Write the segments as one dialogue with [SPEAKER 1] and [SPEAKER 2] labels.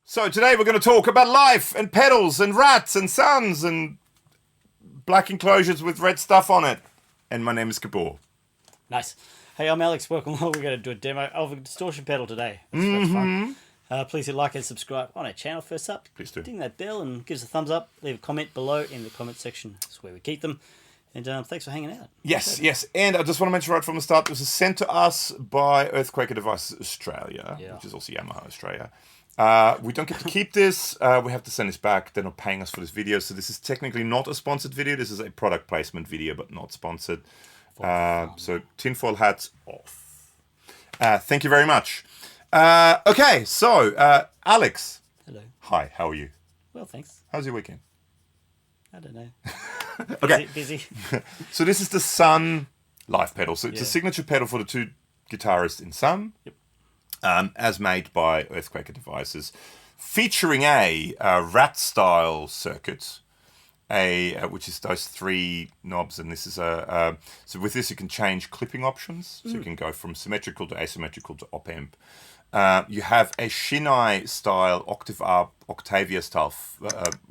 [SPEAKER 1] So today we're going to talk about life and pedals and rats and suns and black enclosures with red stuff on it. And my name is Gabor.
[SPEAKER 2] Nice. Hey, I'm Alex. Welcome along. We're going to do a demo of a distortion pedal today. That's fun. Please hit like and subscribe on our channel. First up,
[SPEAKER 1] Please do.
[SPEAKER 2] Ding that bell and give us a thumbs up. Leave a comment below in the comment section. That's where we keep them. And thanks for hanging out.
[SPEAKER 1] Yes. And I just want to mention right from the start, this was sent to us by EarthQuaker Devices Australia, which is also Yamaha Australia. We don't get to keep this. We have to send this back. They're not paying us for this video. So this is technically not a sponsored video. This is a product placement video, but not sponsored. So tinfoil hats off. Thank you very much. Okay, so Alex.
[SPEAKER 2] Hello.
[SPEAKER 1] Hi, how are you?
[SPEAKER 2] Well, thanks.
[SPEAKER 1] How's your weekend?
[SPEAKER 2] I don't know.
[SPEAKER 1] Okay.
[SPEAKER 2] Busy.
[SPEAKER 1] So this is the Sunn live pedal. So it's a signature pedal for the two guitarists in Sunn.
[SPEAKER 2] Yep.
[SPEAKER 1] As made by EarthQuaker Devices, featuring a rat-style circuit, which is those three knobs, and this is so with this you can change clipping options, so you can go from symmetrical to asymmetrical to op-amp. You have a Shin-Ei style Octavia style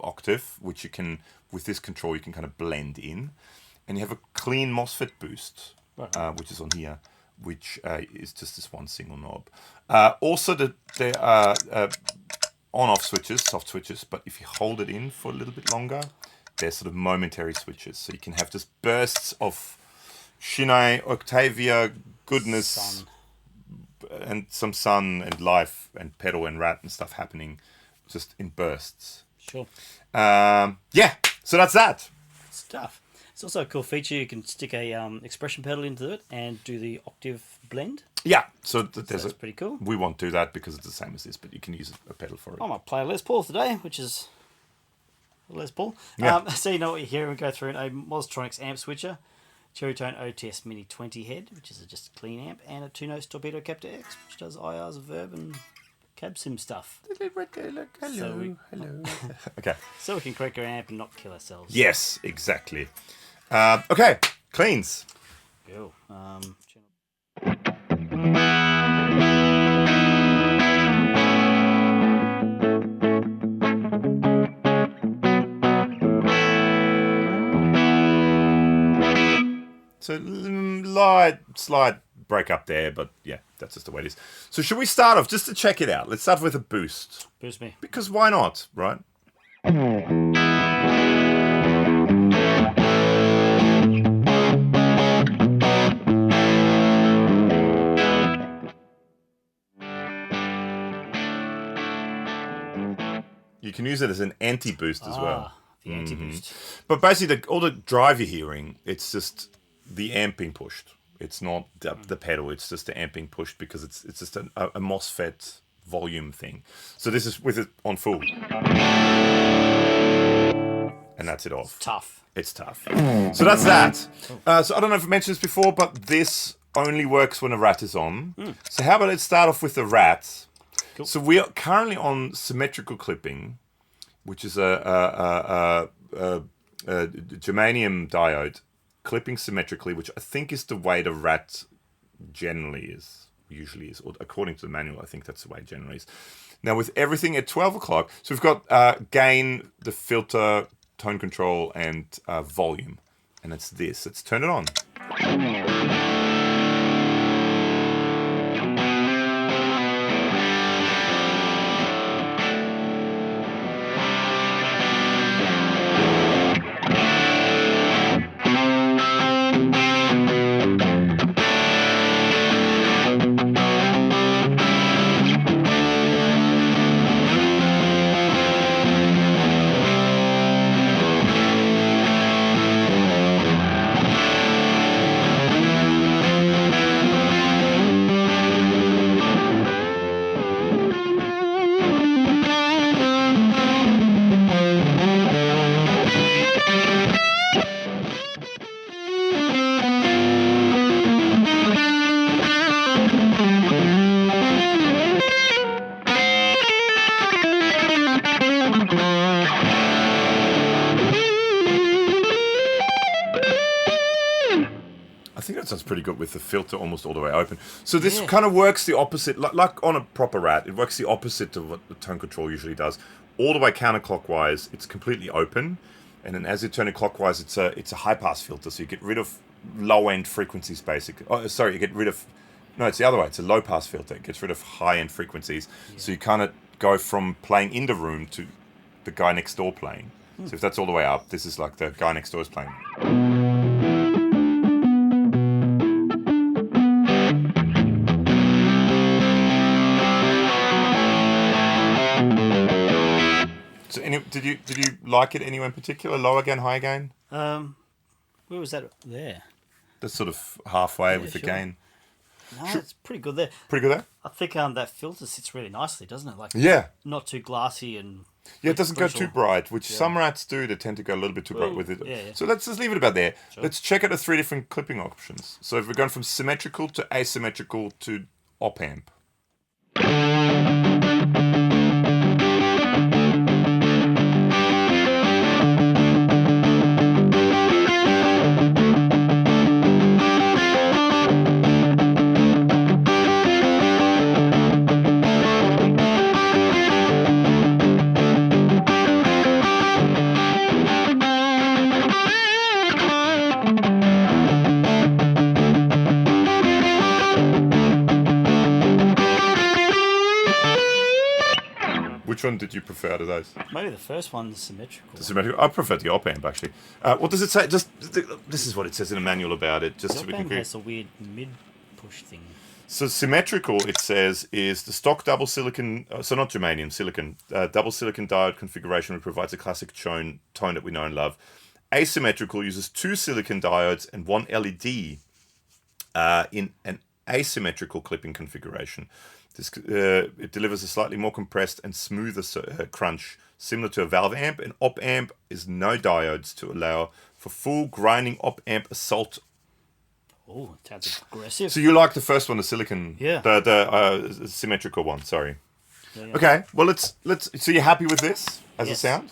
[SPEAKER 1] octave, which you can, with this control, you can kind of blend in, and you have a clean MOSFET boost, which is on here, which is just this one single knob. Also, there are on-off switches, soft switches, but if you hold it in for a little bit longer, they're sort of momentary switches. So you can have just bursts of Shin-Ei, Octavia, goodness,
[SPEAKER 2] Sun.
[SPEAKER 1] And some sun and life and pedal and rat and stuff happening just in bursts.
[SPEAKER 2] Sure.
[SPEAKER 1] So that's that.
[SPEAKER 2] Stuff. It's also a cool feature. You can stick a expression pedal into it and do the octave blend.
[SPEAKER 1] Yeah, so
[SPEAKER 2] That's pretty cool.
[SPEAKER 1] We won't do that because it's the same as this, but you can use a pedal for it.
[SPEAKER 2] I might play a Les Paul today, which is a Les Paul.
[SPEAKER 1] Yeah.
[SPEAKER 2] So you know what you hear and go through a Mozztronics Amp Switcher, Cherry Tone OTS Mini 20 head, which is just a clean amp, and a 2-note Torpedo Captor X, which does IRs, verb, and cab sim stuff.
[SPEAKER 1] Hello. Okay.
[SPEAKER 2] So we can crack our amp and not kill ourselves.
[SPEAKER 1] Yes, exactly. Okay, cleans.
[SPEAKER 2] Go.
[SPEAKER 1] So slight break up there, but yeah, that's just the way it is. So should we start off, just to check it out, let's start with a boost.
[SPEAKER 2] Boost me.
[SPEAKER 1] Because why not, right? You can use it as an anti-boost as well.
[SPEAKER 2] The anti-boost.
[SPEAKER 1] But basically, all the drive you're hearing, it's just the amp being pushed. It's not the pedal. It's just the amp being pushed because it's just a MOSFET volume thing. So this is with it on full. And that's it off.
[SPEAKER 2] Tough.
[SPEAKER 1] It's tough. So that's that. So I don't know if I mentioned this before, but this only works when a rat is on. So how about let's start off with the rat.
[SPEAKER 2] Cool.
[SPEAKER 1] So we are currently on symmetrical clipping, which is a germanium diode clipping symmetrically, which I think is the way the rat usually is, or according to the manual, I think that's the way it generally is. Now with everything at 12 o'clock, so we've got gain, the filter, tone control, and volume, and it's this. Let's turn it on. with the filter almost all the way open. So this
[SPEAKER 2] Yeah.
[SPEAKER 1] kind of works the opposite, like on a proper Rat, it works the opposite of what the tone control usually does. All the way counterclockwise, it's completely open, and then as you turn it clockwise, it's a high pass filter, so you get rid of low end frequencies basically. Oh, sorry, you get rid of. No, it's the other way. It's a low pass filter. It gets rid of high end frequencies, so you kind of go from playing in the room to the guy next door playing. So if that's all the way up, this is like the guy next door is playing. So did you like it anywhere in particular? Lower gain, higher gain?
[SPEAKER 2] Where was that? There.
[SPEAKER 1] That's sort of halfway with the
[SPEAKER 2] sure.
[SPEAKER 1] gain.
[SPEAKER 2] No, it's pretty good there.
[SPEAKER 1] Pretty good there?
[SPEAKER 2] I think that filter sits really nicely, doesn't it? Like
[SPEAKER 1] Yeah.
[SPEAKER 2] not too glassy and
[SPEAKER 1] Yeah, it doesn't go
[SPEAKER 2] Crucial.
[SPEAKER 1] too bright, which some Rats do. They tend to go a little bit too bright
[SPEAKER 2] Well,
[SPEAKER 1] with it.
[SPEAKER 2] yeah.
[SPEAKER 1] So let's just leave it about there.
[SPEAKER 2] Sure.
[SPEAKER 1] Let's check out the 3 different clipping options. So if we're going from symmetrical to asymmetrical to op amp. Which one did you prefer out of those?
[SPEAKER 2] maybe the first one's symmetrical.
[SPEAKER 1] The symmetrical. I prefer the op amp actually. What does it say? Just this is what it says in a manual about it. Just so we
[SPEAKER 2] The
[SPEAKER 1] can.
[SPEAKER 2] op amp has a weird mid push thing.
[SPEAKER 1] So symmetrical, it says, is the stock double silicon, so not germanium, silicon, double silicon diode configuration, which provides a classic tone that we know and love. Asymmetrical uses 2 silicon diodes and 1 LED in an asymmetrical clipping configuration. This it delivers a slightly more compressed and smoother crunch, similar to a valve amp. An op amp is no diodes to allow for full grinding op amp assault.
[SPEAKER 2] Oh, it sounds aggressive.
[SPEAKER 1] So you like the first one, the silicon,
[SPEAKER 2] Yeah.
[SPEAKER 1] the symmetrical one. Sorry.
[SPEAKER 2] Yeah.
[SPEAKER 1] Okay. Well, let's. So you're happy with this as a
[SPEAKER 2] Yes.
[SPEAKER 1] sound?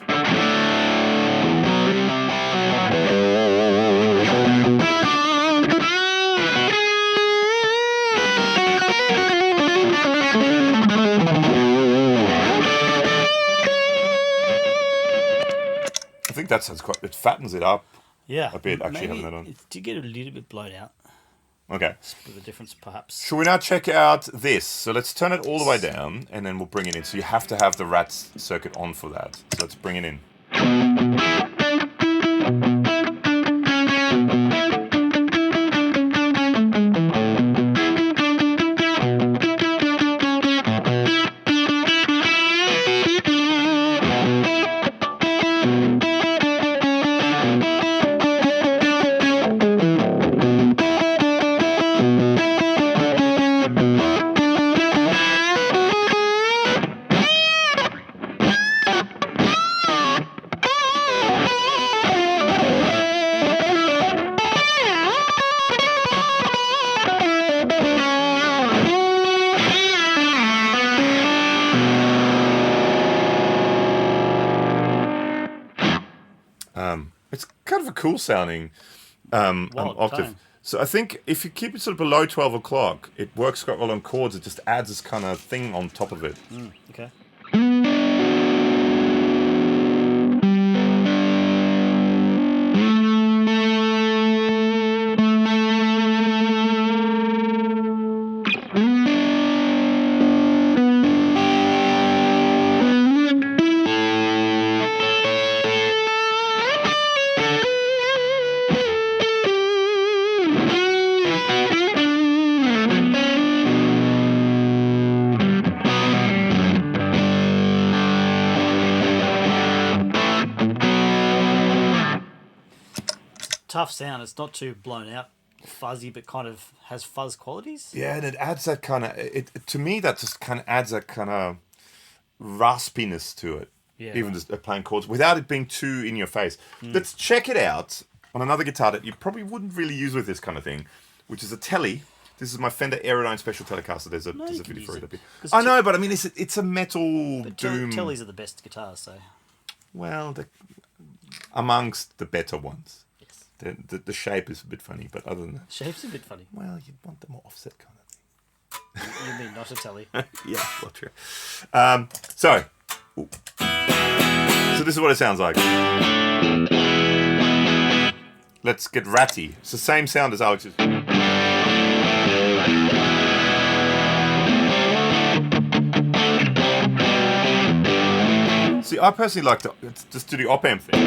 [SPEAKER 1] I think that sounds quite. It fattens it up.
[SPEAKER 2] Yeah.
[SPEAKER 1] A bit, actually,
[SPEAKER 2] Maybe
[SPEAKER 1] having that on.
[SPEAKER 2] it did get a little bit blown out.
[SPEAKER 1] Okay.
[SPEAKER 2] Bit of a difference, perhaps.
[SPEAKER 1] Shall we now check out this? So let's turn it all the way down, and then we'll bring it in. So you have to have the Rats circuit on for that. So let's bring it in. It's kind of a cool sounding octave.
[SPEAKER 2] tone.
[SPEAKER 1] So I think if you keep it sort of below 12 o'clock, it works quite well on chords. It just adds this kind of thing on top of it.
[SPEAKER 2] Okay. Tough sound. It's not too blown out, fuzzy, but kind of has fuzz qualities.
[SPEAKER 1] Yeah, and it adds that kind of... to me, that just kind of adds that kind of raspiness to it.
[SPEAKER 2] Yeah,
[SPEAKER 1] even
[SPEAKER 2] right.
[SPEAKER 1] just playing chords, without it being too in your face. Let's check it out on another guitar that you probably wouldn't really use with this kind of thing, which is a Tele. This is my Fender Aerodyne Special Telecaster. There's a
[SPEAKER 2] you can
[SPEAKER 1] video
[SPEAKER 2] use
[SPEAKER 1] for
[SPEAKER 2] it.
[SPEAKER 1] it up here.
[SPEAKER 2] 'Cause
[SPEAKER 1] I know, but I mean, it's a metal
[SPEAKER 2] But
[SPEAKER 1] doom.
[SPEAKER 2] Tellies are the best guitars, so
[SPEAKER 1] Well, amongst the better ones.
[SPEAKER 2] yes.
[SPEAKER 1] The shape is a bit funny, but other than that,
[SPEAKER 2] Shape's a bit funny.
[SPEAKER 1] well, you'd want the more offset kind of thing.
[SPEAKER 2] You mean not a telly?
[SPEAKER 1] Yeah, well, true. So this is what it sounds like. Let's get ratty. It's the same sound as Alex's. See, I personally like to just do the op amp thing.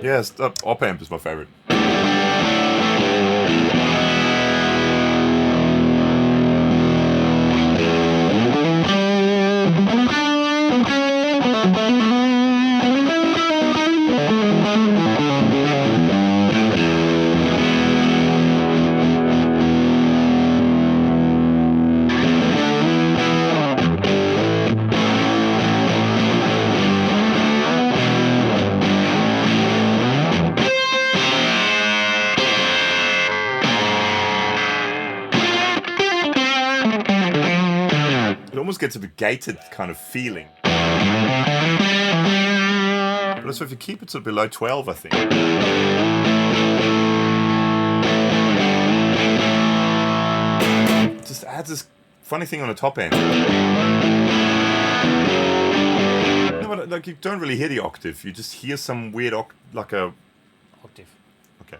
[SPEAKER 1] Yes, the op amp is my favorite. Gets a bit gated kind of feeling. But also if you keep it sort of below 12, I think. It just adds this funny thing on the top end. No, but like you don't really hear the octave. You just hear some weird like a
[SPEAKER 2] Octave.
[SPEAKER 1] Okay.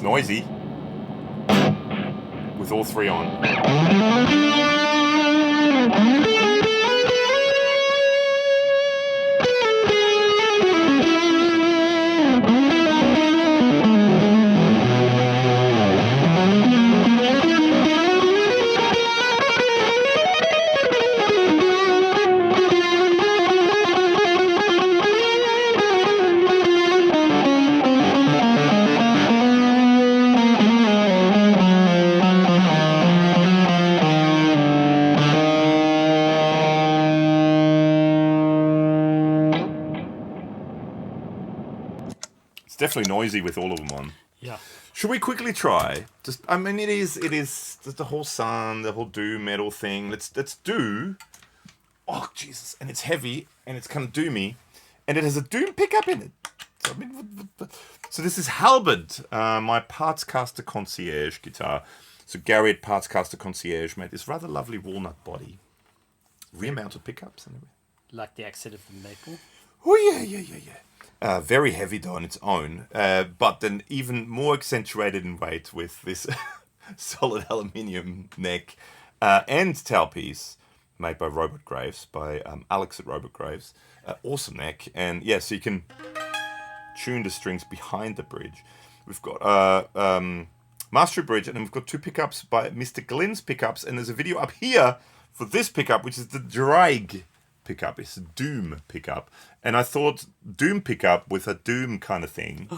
[SPEAKER 1] Noisy with all three on. Definitely noisy with all of them on.
[SPEAKER 2] Yeah.
[SPEAKER 1] Should we quickly try? Just, I mean, it is just the whole Sunn, the whole doom metal thing. Let's do. Oh Jesus! And it's heavy and it's kind of doomy, and it has a doom pickup in it. So, I mean, so this is Halberd, my Partscaster Concierge guitar. So Gary at Partscaster Concierge made this rather lovely walnut body, rear-mounted pickups anyway.
[SPEAKER 2] Like the accent of the maple.
[SPEAKER 1] Oh yeah. Very heavy though on its own, but then even more accentuated in weight with this solid aluminium neck and tailpiece made by Robert Graves, by Alex at Robert Graves. Awesome neck, and yeah, so you can tune the strings behind the bridge. We've got mastery bridge, and then we've got two pickups by Mr. Glyn's pickups, and there's a video up here for this pickup, which is the drag pickup. It's a doom pickup, and I thought doom pickup with a doom kind of thing,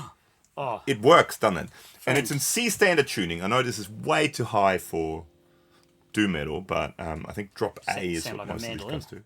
[SPEAKER 1] it works, doesn't it? And it's in C standard tuning. I know this is way too high for doom metal, but I think drop A is what like most of this goes to.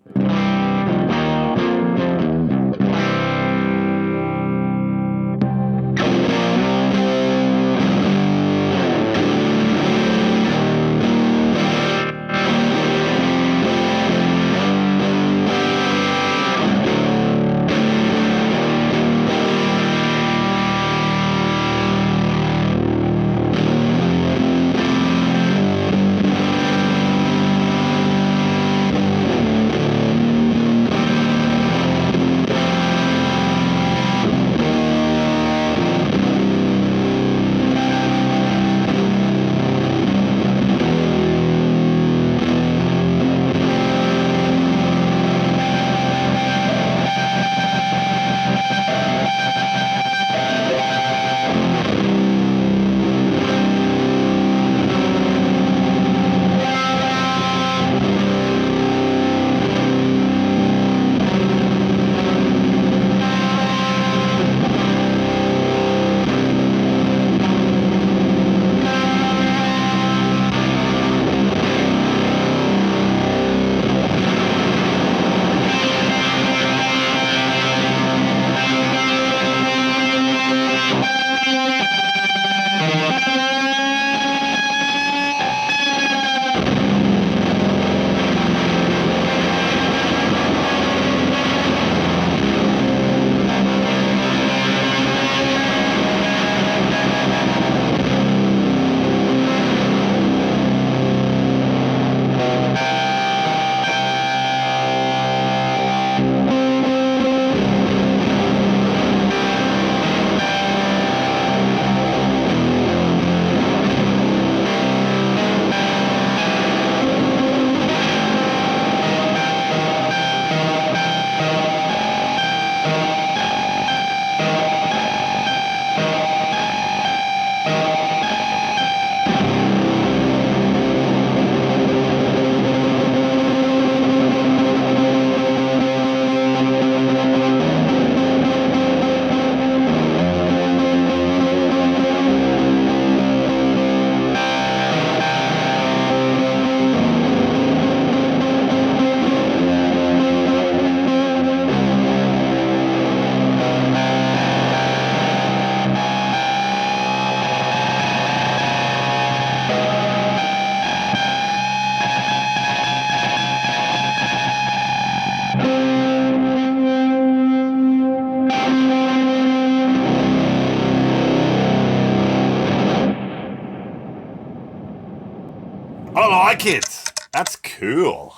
[SPEAKER 1] like it. That's cool.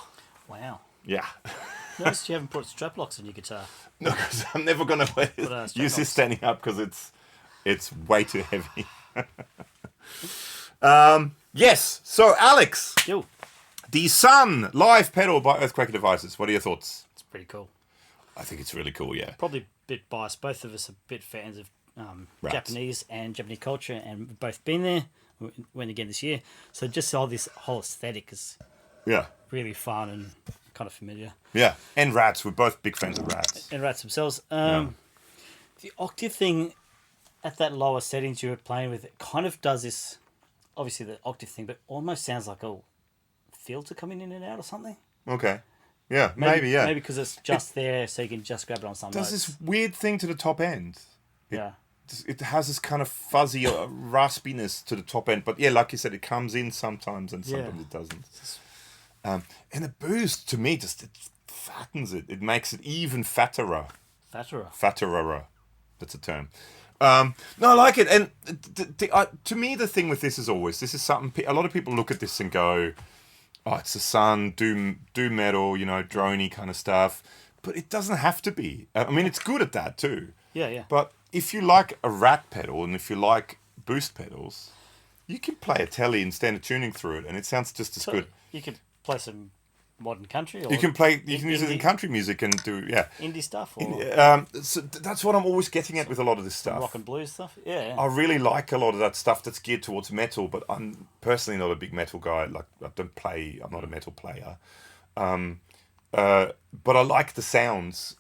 [SPEAKER 2] Wow.
[SPEAKER 1] Yeah.
[SPEAKER 2] Notice you haven't put strap locks on your guitar.
[SPEAKER 1] No, because I'm never going to use this standing up because it's way too heavy. Yes. So, Alex,
[SPEAKER 2] Yo.
[SPEAKER 1] the Sunn live pedal by EarthQuaker Devices. What are your thoughts?
[SPEAKER 2] It's pretty cool.
[SPEAKER 1] I think it's really cool, yeah.
[SPEAKER 2] Probably a bit biased. Both of us are a bit fans of Japanese culture, and we've both been there. Went again this year. So just all this whole aesthetic is really fun and kind of familiar.
[SPEAKER 1] Yeah, and rats. We're both big fans of rats.
[SPEAKER 2] And rats themselves. The Octave thing at that lower settings you were playing with, it kind of does this, obviously the Octave thing, but almost sounds like a filter coming in and out or something.
[SPEAKER 1] Okay. Yeah, maybe yeah.
[SPEAKER 2] Maybe because it's just there so you can just grab it on some
[SPEAKER 1] does
[SPEAKER 2] notes.
[SPEAKER 1] this weird thing to the top end.
[SPEAKER 2] It
[SPEAKER 1] It has this kind of fuzzy raspiness to the top end. But yeah, like you said, it comes in sometimes and sometimes it doesn't. And the boost, to me, just it fattens it. It makes it even fatterer. Fatterer. That's a term. No, I like it. And to me, the thing with this is always, this is something, a lot of people look at this and go, oh, it's the Sunn, doom metal, droney kind of stuff. But it doesn't have to be. I mean, it's good at that too.
[SPEAKER 2] Yeah.
[SPEAKER 1] But if you like a rat pedal and if you like boost pedals, you can play a telly and standard tuning through it and it sounds just as good.
[SPEAKER 2] You could play some modern country. Or
[SPEAKER 1] you can use it in country music and do,
[SPEAKER 2] indie stuff. Or
[SPEAKER 1] so that's what I'm always getting at with a lot of this stuff.
[SPEAKER 2] Rock and blues stuff. Yeah.
[SPEAKER 1] I really like a lot of that stuff that's geared towards metal, but I'm personally not a big metal guy. Like, I'm not a metal player. But I like the sounds.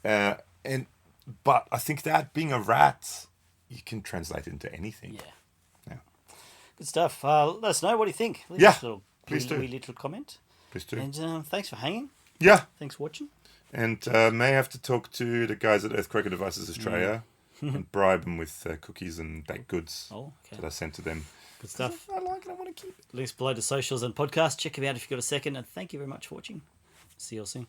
[SPEAKER 1] But I think that being a rat, you can translate it into anything.
[SPEAKER 2] Yeah. Good stuff. Let us know what do you think. Leave
[SPEAKER 1] Yeah,
[SPEAKER 2] us a little,
[SPEAKER 1] please do.
[SPEAKER 2] Wee little comment.
[SPEAKER 1] Please do.
[SPEAKER 2] And thanks for hanging.
[SPEAKER 1] Yeah.
[SPEAKER 2] Thanks for watching.
[SPEAKER 1] And may have to talk to the guys at EarthQuaker Devices Australia and bribe them with cookies and baked goods that I sent to them.
[SPEAKER 2] Good stuff.
[SPEAKER 1] I like it. I want to keep it.
[SPEAKER 2] Links below to socials and podcasts. Check them out if you've got a second. And thank you very much for watching. See you all soon.